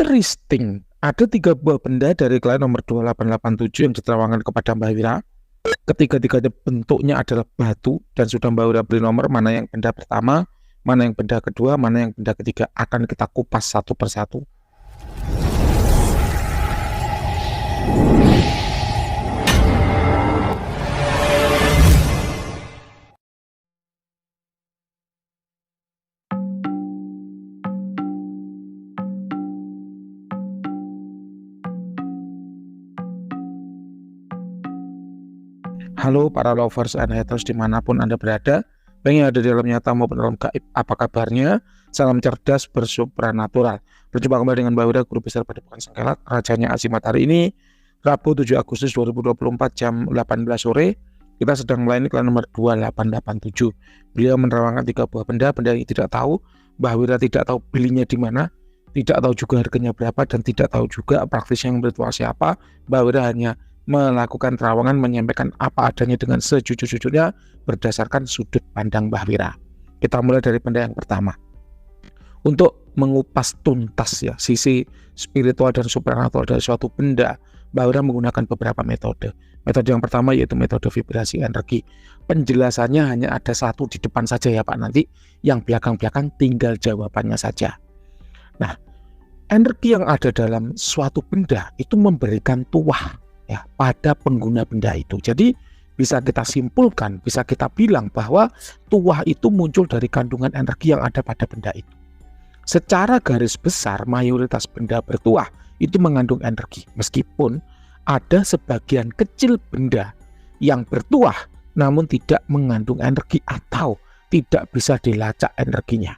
Interesting. Ada 3 buah benda dari klien nomor 2887 yang diterangkan kepada Mbak Wira. Ketiga-tiganya bentuknya adalah batu dan sudah Mbak Wira beri nomor mana yang benda pertama, mana yang benda kedua, mana yang benda ketiga. Akan kita kupas satu persatu. Halo para lovers and haters dimanapun Anda berada, baik yang ada di dalam nyata maupun dalam gaib, apa kabarnya? Salam cerdas bersupranatural. Berjumpa kembali dengan Mbak Wira, Guru Besar Padepokan Sengkelak, Rajanya Azimat. Hari ini Rabu 7 Agustus 2024 jam 18 sore. Kita sedang melayani klien nomor 2887. Beliau menerangkan 3 buah benda yang tidak tahu. Mbak Wira tidak tahu belinya di mana, tidak tahu juga harganya berapa, dan tidak tahu juga praktisnya yang bertuah siapa. Mbak Wira hanya melakukan terawangan, menyampaikan apa adanya dengan sejujur-jujurnya berdasarkan sudut pandang Mbah Wira. Kita mulai dari benda yang pertama. Untuk mengupas tuntas ya sisi spiritual dan supernatural dari suatu benda, Mbah Wira menggunakan beberapa metode. Metode yang pertama yaitu metode vibrasi energi. Penjelasannya hanya ada satu di depan saja ya Pak, nanti yang belakang-belakang tinggal jawabannya saja. Nah, energi yang ada dalam suatu benda itu memberikan tuah ya pada pengguna benda itu. Jadi bisa kita simpulkan, bisa kita bilang bahwa tuah itu muncul dari kandungan energi yang ada pada benda itu. Secara garis besar mayoritas benda bertuah itu mengandung energi, meskipun ada sebagian kecil benda yang bertuah namun tidak mengandung energi atau tidak bisa dilacak energinya.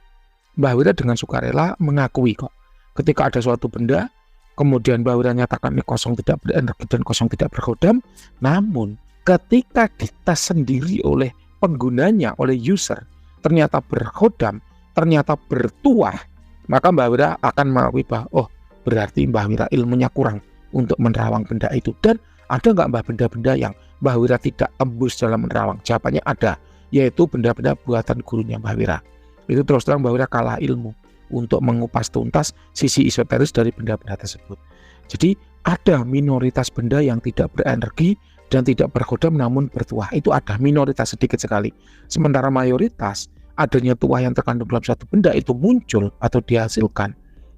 Mbah Wira dengan sukarela mengakui kok, ketika ada suatu benda kemudian Mbah Wira nyatakan ini kosong, tidak berenergi dan kosong, tidak berhodam. Namun ketika dites sendiri oleh penggunanya, oleh user, ternyata berhodam, ternyata bertuah, maka Mbah Wira akan mengakui bahwa oh berarti Mbah Wira ilmunya kurang untuk menerawang benda itu. Dan ada nggak benda-benda yang Mbah Wira tidak tembus dalam menerawang? Jawabannya ada, yaitu benda-benda buatan gurunya Mbah Wira. Itu terus terang Mbah Wira kalah ilmu untuk mengupas tuntas sisi esoteris dari benda-benda tersebut. Jadi ada minoritas benda yang tidak berenergi dan tidak berhodam namun bertuah. Itu ada minoritas sedikit sekali. Sementara mayoritas adanya tuah yang terkandung dalam satu benda itu muncul atau dihasilkan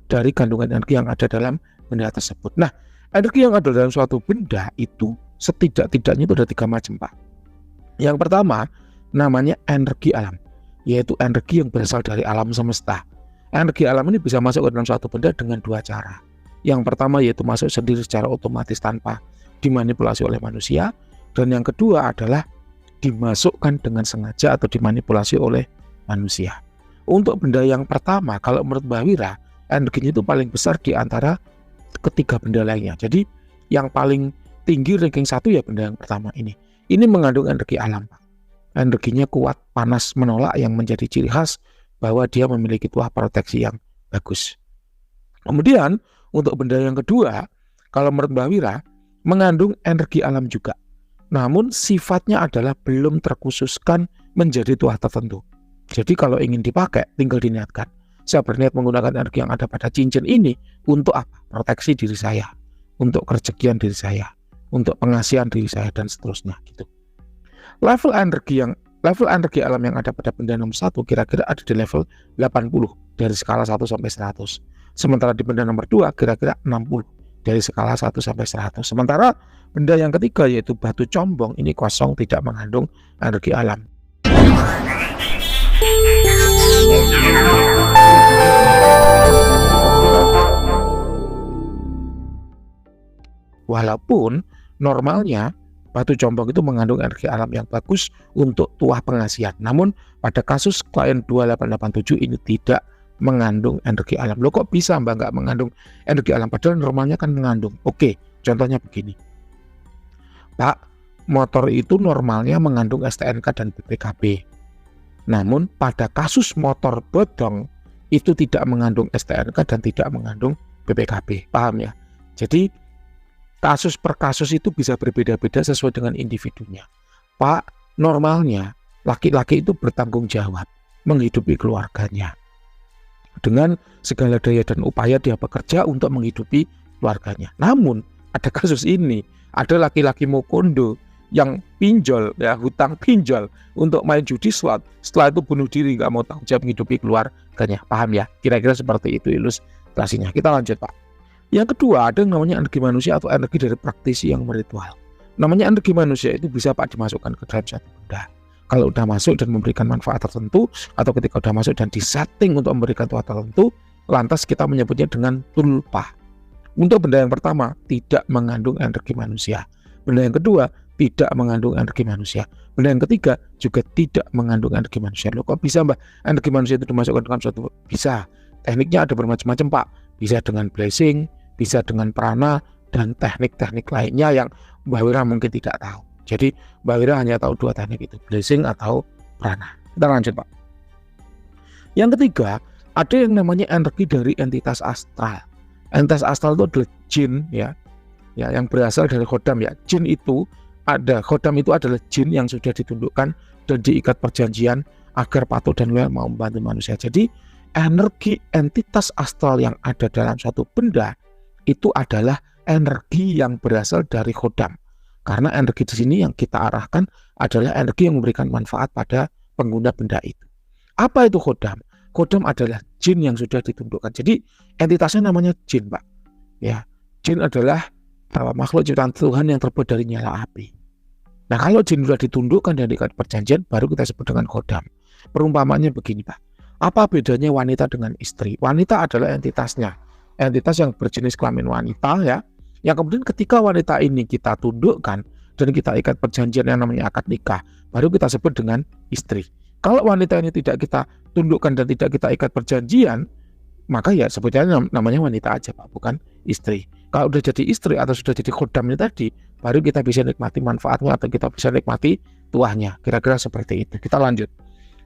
dari kandungan energi yang ada dalam benda tersebut. Nah, energi yang ada dalam suatu benda itu setidak-tidaknya itu ada 3 macam Pak. Yang pertama namanya energi alam, yaitu energi yang berasal dari alam semesta. Energi alam ini bisa masuk ke dalam suatu benda dengan 2 cara. Yang pertama yaitu masuk sendiri secara otomatis tanpa dimanipulasi oleh manusia. Dan yang kedua adalah dimasukkan dengan sengaja atau dimanipulasi oleh manusia. Untuk benda yang pertama, kalau menurut Mbah Wira, energinya itu paling besar di antara ketiga benda lainnya. Jadi yang paling tinggi ranking 1 ya benda yang pertama ini. Ini mengandung energi alam Pak. Energinya kuat, panas, menolak, yang menjadi ciri khas bahwa dia memiliki tuah proteksi yang bagus. Kemudian untuk benda yang kedua, kalau menurut Mbah Wira, mengandung energi alam juga. Namun sifatnya adalah belum terkhususkan menjadi tuah tertentu. Jadi kalau ingin dipakai, tinggal diniatkan. Saya berniat menggunakan energi yang ada pada cincin ini untuk apa? Proteksi diri saya, untuk kerezekian diri saya, untuk pengasihan diri saya, dan seterusnya gitu. Level energi alam yang ada pada benda nomor 1 kira-kira ada di level 80 dari skala 1 sampai 100. Sementara di benda nomor 2 kira-kira 60 dari skala 1 sampai 100. Sementara benda yang ketiga yaitu batu combong ini kosong, tidak mengandung energi alam. Walaupun normalnya batu combong itu mengandung energi alam yang bagus untuk tuah pengasihan. Namun pada kasus klien 2887 ini tidak mengandung energi alam. Loh kok bisa Mbak nggak mengandung energi alam? Padahal normalnya kan mengandung. Oke, contohnya begini. Pak, motor itu normalnya mengandung STNK dan BPKB. Namun pada kasus motor bodong itu tidak mengandung STNK dan tidak mengandung BPKB. Paham ya? Jadi kasus per kasus itu bisa berbeda-beda sesuai dengan individunya. Pak, normalnya laki-laki itu bertanggung jawab menghidupi keluarganya. dengan segala daya dan upaya dia bekerja untuk menghidupi keluarganya. Namun ada kasus ini, ada laki-laki Mokondo yang pinjol, ya, hutang pinjol untuk main judi slot, setelah itu bunuh diri, nggak mau tanggung jawab menghidupi keluarganya. Paham ya? Kira-kira seperti itu ilustrasinya. Kita lanjut, Pak. Yang kedua, ada yang namanya energi manusia atau energi dari praktisi yang meritual. Namanya energi manusia itu bisa, Pak, dimasukkan ke dalam satu benda. Kalau udah masuk dan memberikan manfaat tertentu, atau ketika udah masuk dan disetting untuk memberikan manfaat tertentu, lantas kita menyebutnya dengan tulpa. Untuk benda yang pertama, tidak mengandung energi manusia. Benda yang kedua, tidak mengandung energi manusia. Benda yang ketiga, juga tidak mengandung energi manusia. Loh, kok bisa, Mbak, energi manusia itu dimasukkan dalam suatu? Bisa. Tekniknya ada bermacam-macam, Pak. Bisa dengan blessing, bisa dengan prana, dan teknik-teknik lainnya yang Mbak Wira mungkin tidak tahu. Jadi Mbak Wira hanya tahu dua teknik itu, blessing atau prana. Kita lanjut, Pak. Yang ketiga, ada yang namanya energi dari entitas astral. Entitas astral itu adalah jin, ya yang berasal dari khodam, ya. Jin itu ada, khodam itu adalah jin yang sudah ditundukkan dan diikat perjanjian agar patuh dan loyal mau membantu manusia. Jadi energi entitas astral yang ada dalam suatu benda itu adalah energi yang berasal dari khodam. Karena energi di sini yang kita arahkan adalah energi yang memberikan manfaat pada pengguna benda itu. Apa itu khodam? Khodam adalah jin yang sudah ditundukkan. Jadi entitasnya namanya jin, Pak. Ya, jin adalah makhluk ciptaan Tuhan yang terbuat dari nyala api. Nah, kalau jin sudah ditundukkan dan diikat perjanjian, baru kita sebut dengan khodam. Perumpamannya begini, Pak. Apa bedanya wanita dengan istri? Wanita adalah entitasnya, entitas yang berjenis kelamin wanita, ya. Yang kemudian ketika wanita ini kita tundukkan dan kita ikat perjanjian yang namanya akad nikah, baru kita sebut dengan istri. Kalau wanita ini tidak kita tundukkan dan tidak kita ikat perjanjian, maka ya sebetulnya namanya wanita aja, Pak, bukan istri. Kalau sudah jadi istri atau sudah jadi khodamnya tadi, baru kita bisa nikmati manfaatnya atau kita bisa nikmati tuahnya. Kira-kira seperti itu. Kita lanjut.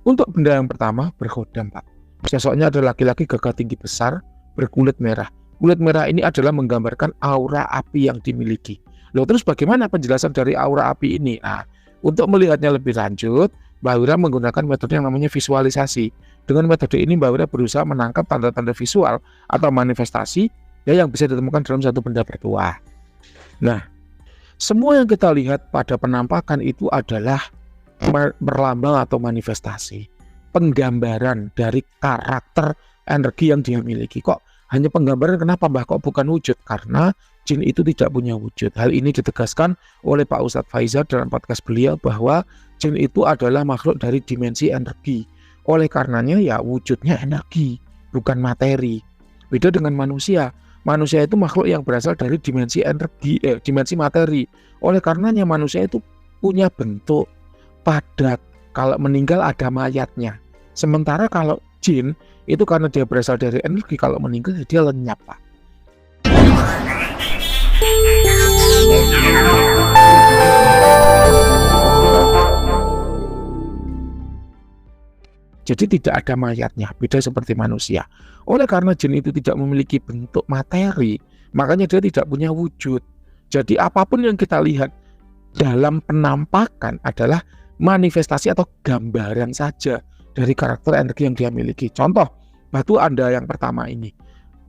Untuk benda yang pertama, berkhodam, Pak. Sosoknya adalah laki-laki gagah tinggi besar, berkulit merah. Kulit merah ini adalah menggambarkan aura api yang dimiliki. Loh, terus bagaimana penjelasan dari aura api ini? Nah, untuk melihatnya lebih lanjut, Mbak Wira menggunakan metode yang namanya visualisasi. Dengan metode ini Mbak Wira berusaha menangkap tanda-tanda visual atau manifestasi yang bisa ditemukan dalam satu benda bertuah. Nah, semua yang kita lihat pada penampakan itu adalah berlambang atau manifestasi, penggambaran dari karakter energi yang dia miliki. Kok hanya penggambaran, kenapa, Mbah, kok bukan wujud? Karena jin itu tidak punya wujud. Hal ini ditegaskan oleh Pak Ustadz Faizal dalam podcast beliau bahwa jin itu adalah makhluk dari dimensi energi. Oleh karenanya ya wujudnya energi, bukan materi. Beda dengan manusia. Manusia itu makhluk yang berasal dari dimensi energi, dimensi materi. Oleh karenanya manusia itu punya bentuk padat. Kalau meninggal ada mayatnya. Sementara kalau jin itu karena dia berasal dari energi, kalau meninggal dia lenyap, Pak. Jadi tidak ada mayatnya, beda seperti manusia. Oleh karena jin itu tidak memiliki bentuk materi, makanya dia tidak punya wujud. Jadi apapun yang kita lihat dalam penampakan adalah manifestasi atau gambaran saja dari karakter energi yang dia miliki. Contoh, batu Anda yang pertama ini.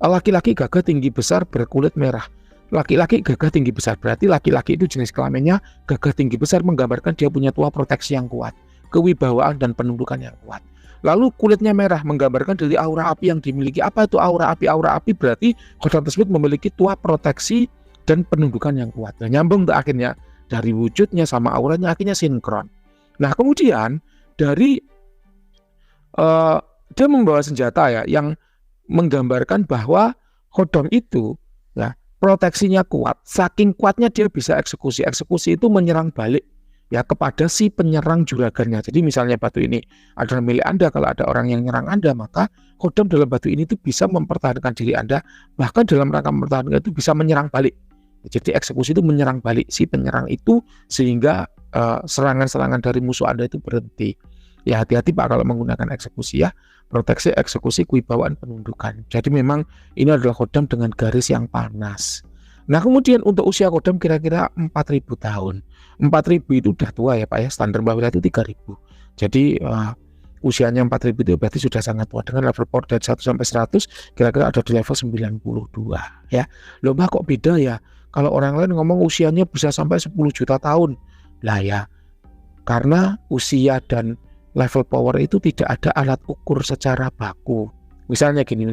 Laki-laki gagah tinggi besar berkulit merah. Laki-laki gagah tinggi besar, berarti laki-laki itu jenis kelaminnya gagah tinggi besar, menggambarkan dia punya tuah proteksi yang kuat, kewibawaan dan penundukan yang kuat. Lalu kulitnya merah menggambarkan dari aura api yang dimiliki. Apa itu aura api? Aura api berarti khodam tersebut memiliki tuah proteksi dan penundukan yang kuat. Nah, nyambung ke akhirnya dari wujudnya sama auranya akhirnya sinkron. Nah, kemudian dari dia membawa senjata ya yang menggambarkan bahwa khodam itu ya proteksinya kuat. Saking kuatnya dia bisa eksekusi. Eksekusi itu menyerang balik ya kepada si penyerang juragannya. Jadi misalnya batu ini adalah milik Anda, kalau ada orang yang menyerang Anda, maka khodam dalam batu ini itu bisa mempertahankan diri Anda, bahkan dalam rangka mempertahankan itu bisa menyerang balik. Jadi eksekusi itu menyerang balik si penyerang itu sehingga serangan-serangan dari musuh Anda itu berhenti. Ya hati-hati, Pak, kalau menggunakan eksekusi ya. Proteksi, eksekusi, kewibawaan, penundukan. Jadi memang ini adalah khodam dengan garis yang panas. Nah, kemudian untuk usia khodam kira-kira 4.000 tahun. 4.000 itu udah tua ya, Pak ya. Standar Mbak Wira itu 3.000. Jadi usianya 4000 itu berarti sudah sangat tua. Dengan level power dari 1 sampai 100 kira-kira ada di level 92 ya. Loh Mbah, kok beda ya? Kalau orang lain ngomong usianya bisa sampai 10 juta tahun. Lah ya, karena usia dan level power itu tidak ada alat ukur secara baku. Misalnya gini,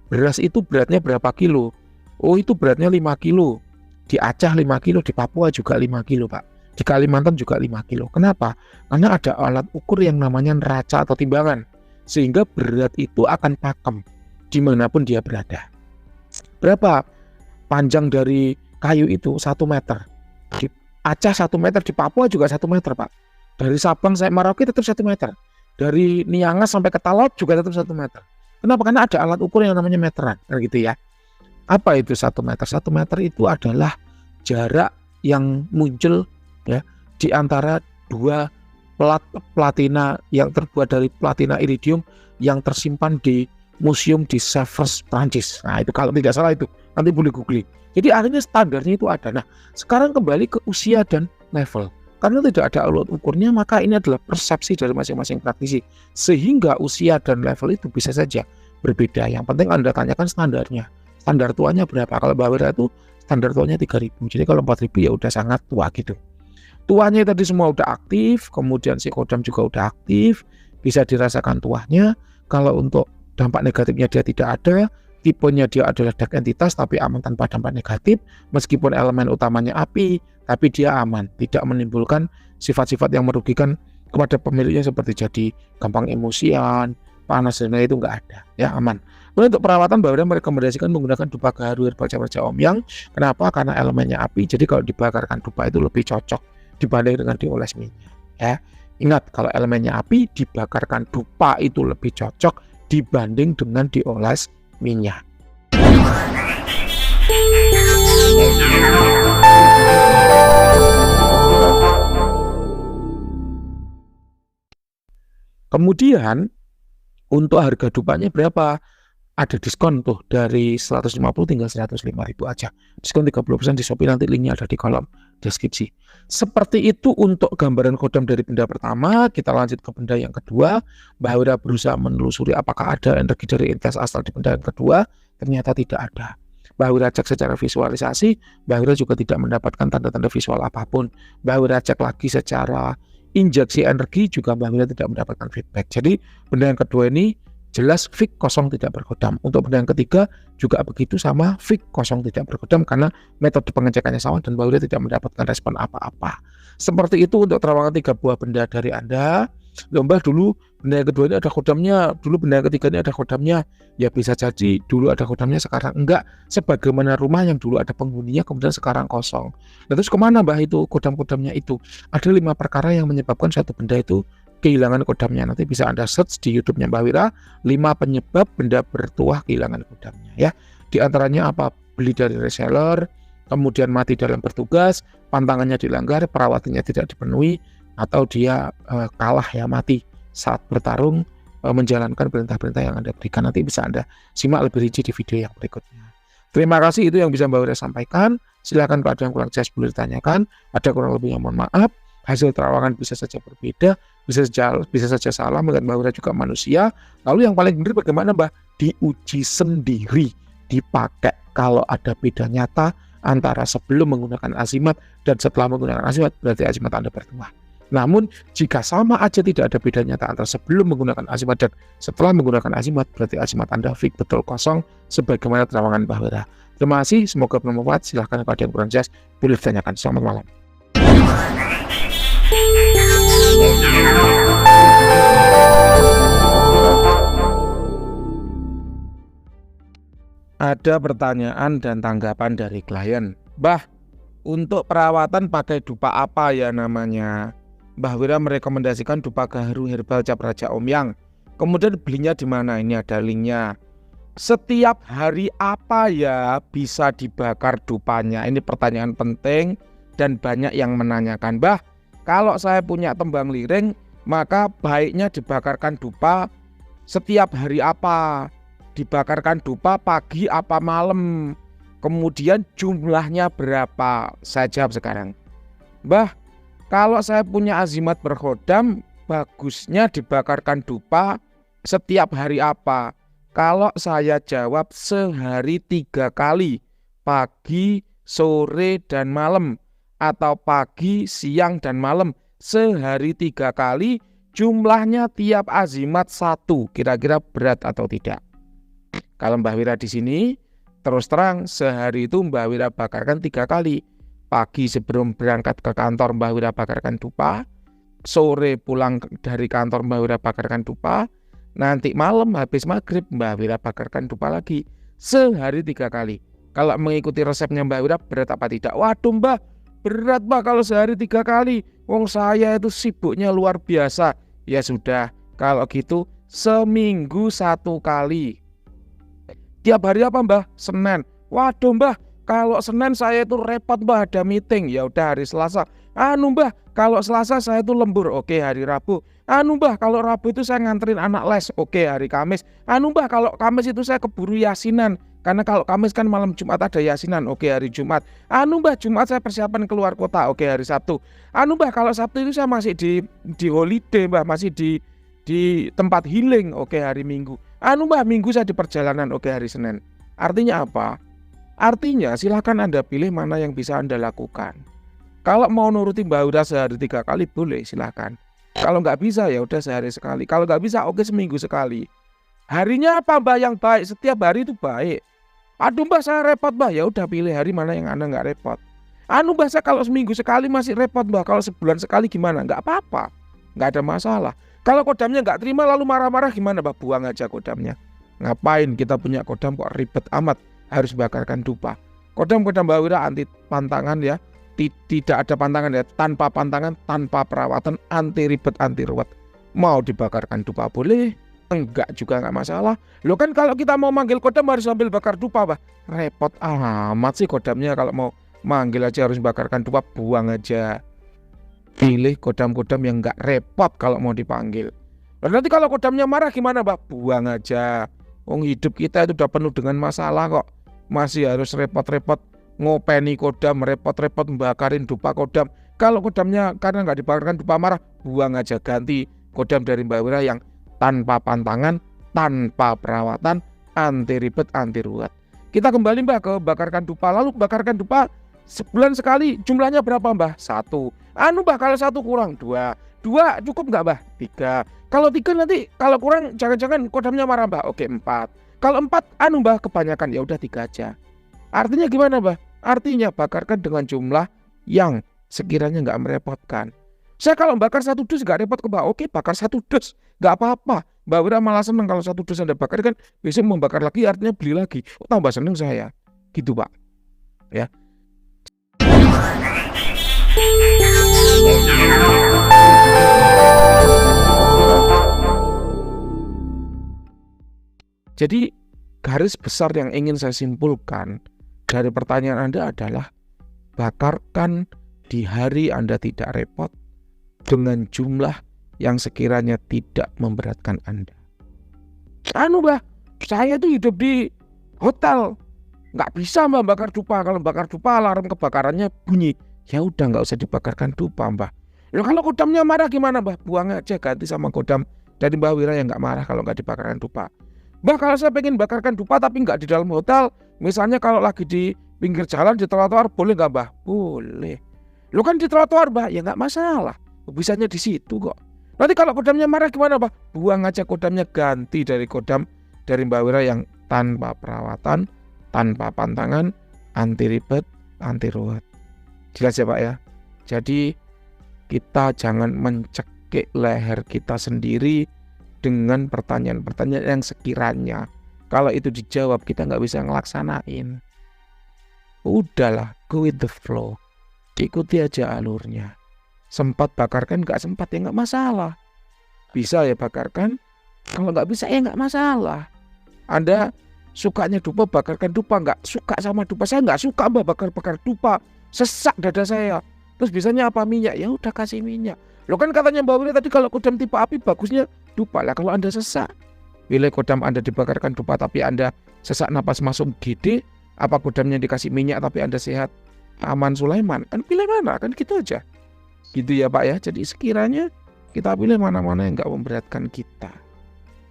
beras itu beratnya berapa kilo? Oh, itu beratnya 5 kilo. Di Aceh 5 kilo, di Papua juga 5 kilo Pak. Di Kalimantan juga 5 kilo. Kenapa? Karena ada alat ukur yang namanya neraca atau timbangan. Sehingga berat itu akan pakem dimanapun dia berada. Berapa panjang dari kayu itu? 1 meter. Di Aceh 1 meter, di Papua juga 1 meter Pak. Dari Sabang sampai Merauke tetap 1 meter. Dari Niangas sampai ke Talaut juga tetap 1 meter. Kenapa? Karena ada alat ukur yang namanya meteran, gitu ya. Apa itu 1 meter? 1 meter itu adalah jarak yang muncul ya di antara dua platina yang terbuat dari platina iridium yang tersimpan di museum di Sèvres, Prancis. Nah, itu kalau tidak salah itu. Nanti boleh googling. Jadi akhirnya standarnya itu ada. Nah, sekarang kembali ke usia dan level. Karena tidak ada alat ukurnya, maka ini adalah persepsi dari masing-masing praktisi. Sehingga usia dan level itu bisa saja berbeda. Yang penting Anda tanyakan standarnya. Standar tuanya berapa? Kalau Mbah Wira itu standar tuanya 3000. Jadi kalau 4000 ya udah sangat tua gitu. Tuanya tadi semua udah aktif, kemudian si kodam juga udah aktif, bisa dirasakan tuanya. Kalau untuk dampak negatifnya dia tidak ada, tipenya dia adalah dark entitas tapi aman tanpa dampak negatif, meskipun elemen utamanya api, tapi dia aman, tidak menimbulkan sifat-sifat yang merugikan kepada pemiliknya seperti jadi gampang emosian, panas dan lain itu nggak ada, ya aman. Kemudian untuk perawatan Mbah Wira merekomendasikan menggunakan dupa gaharu herbal Cap-Raja Omyang. Kenapa? Karena elemennya api, jadi kalau dibakarkan dupa itu lebih cocok dibanding dengan dioles minyak. Ya, ingat kalau elemennya api, dibakarkan dupa itu lebih cocok dibanding dengan dioles minyak. Kemudian untuk harga dupanya berapa? Ada diskon tuh dari 150 tinggal 105.000 aja. Diskon 30% di Shopee, nanti linknya ada di kolom deskripsi. Seperti itu untuk gambaran kodam dari benda pertama. Kita lanjut ke benda yang kedua. Mbah Wira berusaha menelusuri apakah ada energi dari entitas astral di benda yang kedua. Ternyata tidak ada. Mbah Wira cek secara visualisasi, Mbah Wira juga tidak mendapatkan tanda-tanda visual apapun. Mbah Wira cek lagi secara injeksi energi, juga Mbah Wira tidak mendapatkan feedback. Jadi benda yang kedua ini jelas fix kosong tidak berkodam. Untuk benda yang ketiga juga begitu, sama fix kosong tidak berkodam karena metode pengecekannya sama dan Mbah Wira tidak mendapatkan respon apa-apa. Seperti itu untuk terawangan 3 buah benda dari Anda. Mbah, dulu benda yang kedua ini ada kodamnya, dulu benda yang ketiga ini ada kodamnya. Ya bisa jadi dulu ada kodamnya sekarang enggak, sebagaimana rumah yang dulu ada penghuninya kemudian sekarang kosong. Nah, terus kemana Mbah itu kodam-kodamnya itu? Ada 5 perkara yang menyebabkan suatu benda itu kehilangan kodamnya. Nanti bisa Anda search di YouTube-nya Mbah Wira, 5 penyebab benda bertuah kehilangan kodamnya ya. Di antaranya apa? Beli dari reseller, kemudian mati dalam bertugas, pantangannya dilanggar, perawatannya tidak dipenuhi, atau dia kalah ya, mati saat bertarung menjalankan perintah-perintah yang Anda berikan. Nanti bisa Anda simak lebih rinci di video yang berikutnya. Terima kasih, itu yang bisa Mbah Wira sampaikan. Silakan kalau ada yang kurang jelas boleh ditanyakan. Ada kurang lebihnya mohon maaf. Hasil terawangan bisa saja berbeda, bisa saja salah, mengingat Mbah Wira juga manusia. Lalu yang paling benar bagaimana Mbah? Diuji sendiri, dipakai kalau ada beda nyata antara sebelum menggunakan azimat dan setelah menggunakan azimat, berarti azimat Anda bertuah. Namun jika sama aja tidak ada beda nyata antara sebelum menggunakan azimat dan setelah menggunakan azimat, berarti azimat Anda fix betul kosong sebagaimana terawangan Mbah Wira. Terima kasih, semoga bermanfaat. Silahkan kalau ada yang kurang jelas boleh ditanyakan. Selamat malam. Ada pertanyaan dan tanggapan dari klien. Mbah, untuk perawatan pakai dupa apa ya namanya? Mbah Wira merekomendasikan dupa gaharu herbal Cap-Raja Omyang. Kemudian belinya di mana? Ini ada linknya. Setiap hari apa ya bisa dibakar dupanya? Ini pertanyaan penting dan banyak yang menanyakan. Mbah, kalau saya punya tembang liring, maka baiknya dibakarkan dupa setiap hari apa? Dibakarkan dupa pagi apa malam? Kemudian jumlahnya berapa? Saya jawab sekarang. Mbah, kalau saya punya azimat berkodam, bagusnya dibakarkan dupa setiap hari apa? Kalau saya jawab sehari 3 kali, pagi, sore, dan malam. Atau pagi, siang, dan malam. Sehari 3 kali, jumlahnya tiap azimat 1. Kira-kira berat atau tidak? Kalau Mbah Wira di sini, terus terang sehari itu Mbah Wira bakarkan 3 kali. Pagi sebelum berangkat ke kantor Mbah Wira bakarkan dupa. Sore pulang dari kantor Mbah Wira bakarkan dupa. Nanti malam habis maghrib Mbah Wira bakarkan dupa lagi. Sehari 3 kali. Kalau mengikuti resepnya Mbah Wira berat apa tidak? Waduh Mbah, berat Mbah kalau sehari 3 kali. Wong saya itu sibuknya luar biasa. Ya sudah, kalau gitu seminggu 1 kali. Tiap hari apa Mbah? Senin. Waduh Mbah, kalau Senin saya itu repot Mbah, ada meeting. Ya udah hari Selasa. Mbah, kalau Selasa saya itu lembur. Oke, hari Rabu. Mbah, kalau Rabu itu saya nganterin anak les. Oke, hari Kamis. Mbah, kalau Kamis itu saya keburu yasinan. Karena kalau Kamis kan malam Jumat ada yasinan. Oke, hari Jumat. Mbah, Jumat saya persiapan keluar kota. Oke, hari Sabtu. Mbah, kalau Sabtu itu saya masih di holiday Mbah, masih di tempat healing. Oke, hari Minggu. Mbah, Minggu saya di perjalanan. Oke, hari Senin. Artinya apa? Artinya silakan Anda pilih mana yang bisa Anda lakukan. Kalau mau nuruti Mbah Wira sehari 3 kali boleh, silakan. Kalau nggak bisa ya udah sehari sekali. Kalau nggak bisa oke seminggu sekali. Harinya apa Mbah yang baik? Setiap hari itu baik. Aduh Mbah saya repot Mbah. Ya udah pilih hari mana yang Anda nggak repot. Mbah saya kalau seminggu sekali masih repot Mbah. Kalau sebulan sekali gimana? Nggak apa-apa. Nggak ada masalah. Kalau kodamnya nggak terima lalu marah-marah gimana Mbah? Buang aja kodamnya. Ngapain kita punya kodam kok ribet amat harus bakarkan dupa. Kodam-kodam Mbah Wira anti pantangan ya. Tidak ada pantangan ya, tanpa pantangan, tanpa perawatan, anti ribet, anti ruwet. Mau dibakarkan dupa boleh, enggak juga enggak masalah. Loh kan kalau kita mau manggil kodam harus sambil bakar dupa Bah. Repot amat sih kodamnya, kalau mau manggil aja harus bakarkan dupa, buang aja. Pilih kodam-kodam yang enggak repot kalau mau dipanggil. Lalu nanti kalau kodamnya marah gimana Bah? Buang aja. Wong hidup kita itu udah penuh dengan masalah kok. Masih harus repot-repot ngopeni kodam, repot-repot membakarin dupa kodam. Kalau kodamnya karena nggak dibakarkan dupa marah, buang aja, ganti kodam dari Mbah Wira yang tanpa pantangan, tanpa perawatan, anti ribet, anti ruwet. Kita kembali Mbah ke bakarkan dupa. Lalu bakarkan dupa sebulan sekali, jumlahnya berapa Mbah? 1. Mbah kalau 1 kurang 2. 2 cukup nggak Mbah? 3. Kalau 3 nanti kalau kurang jangan-jangan kodamnya marah Mbah. Oke 4. Kalau 4 Mbah kebanyakan, ya udah 3 aja. Artinya gimana Mbah? Artinya bakarkan dengan jumlah yang sekiranya nggak merepotkan. Saya kalau bakar 1 dus nggak repot ke Mbah. Oke bakar 1 dus nggak apa-apa. Mbah Wira malah seneng kalau 1 dus Anda bakar kan besok membakar lagi artinya beli lagi. Tambah seneng saya. Gitu Pak. Ya. Jadi garis besar yang ingin saya simpulkan dari pertanyaan Anda adalah bakarkan di hari Anda tidak repot dengan jumlah yang sekiranya tidak memberatkan Anda. Mbah, saya tuh hidup di hotel, nggak bisa Mbah bakar dupa. Kalau bakar dupa alarm kebakarannya bunyi. Ya udah nggak usah dibakarkan dupa Mbah. Loh, kalau kodamnya marah gimana Mbah? Buang aja, ganti sama kodam dari Mbah Wira yang nggak marah kalau nggak dibakarkan dupa. Mbah kalau saya pengen bakarkan dupa tapi nggak di dalam hotel, misalnya kalau lagi di pinggir jalan di trotoar boleh nggak Mbah? Boleh. Lu kan di trotoar Mbah, ya nggak masalah. Bisanya di situ kok. Nanti kalau kodamnya marah gimana Mbah? Buang aja kodamnya, ganti dari kodam dari Mbah Wira yang tanpa perawatan, tanpa pantangan, anti ribet, anti ruwet. Jelas ya Pak ya? Jadi kita jangan mencekik leher kita sendiri dengan pertanyaan-pertanyaan yang sekiranya kalau itu dijawab kita nggak bisa ngelaksanain. Udahlah, go with the flow. Ikuti aja alurnya. Sempat bakarkan nggak sempat ya nggak masalah. Bisa ya bakarkan, kalau nggak bisa ya nggak masalah. Anda sukanya dupa bakarkan dupa, nggak suka sama dupa. Saya nggak suka Mbah bakar-bakar dupa, sesak dada saya. Terus bisanya apa? Minyak, ya udah kasih minyak. Lo kan katanya Mbah Wira tadi kalau kodam tipe api bagusnya dupa lah. Kalau Anda sesak, pilih kodam Anda dibakarkan dupa tapi Anda sesak napas masuk gede, apa kodamnya dikasih minyak tapi Anda sehat aman Sulaiman? Kan pilih mana? Kan gitu aja. Gitu ya Pak ya. Jadi sekiranya Kita pilih mana-mana yang nggak memberatkan kita.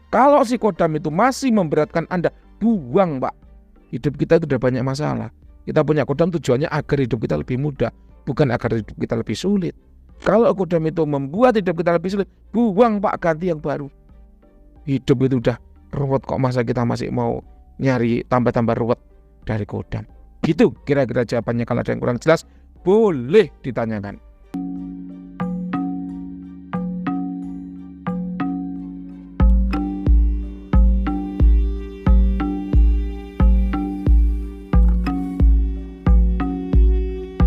Kalau si kodam itu masih memberatkan Anda, buang Pak. Hidup kita itu udah banyak masalah. Kita punya kodam tujuannya agar hidup kita lebih mudah, bukan agar hidup kita lebih sulit. Kalau kodam itu membuat hidup kita lebih sulit, buang Pak, ganti yang baru. Hidup itu udah ruwet kok, masa kita masih mau nyari tambah-tambah ruwet dari kodam. Gitu kira-kira jawabannya. Kalau ada yang kurang jelas boleh ditanyakan.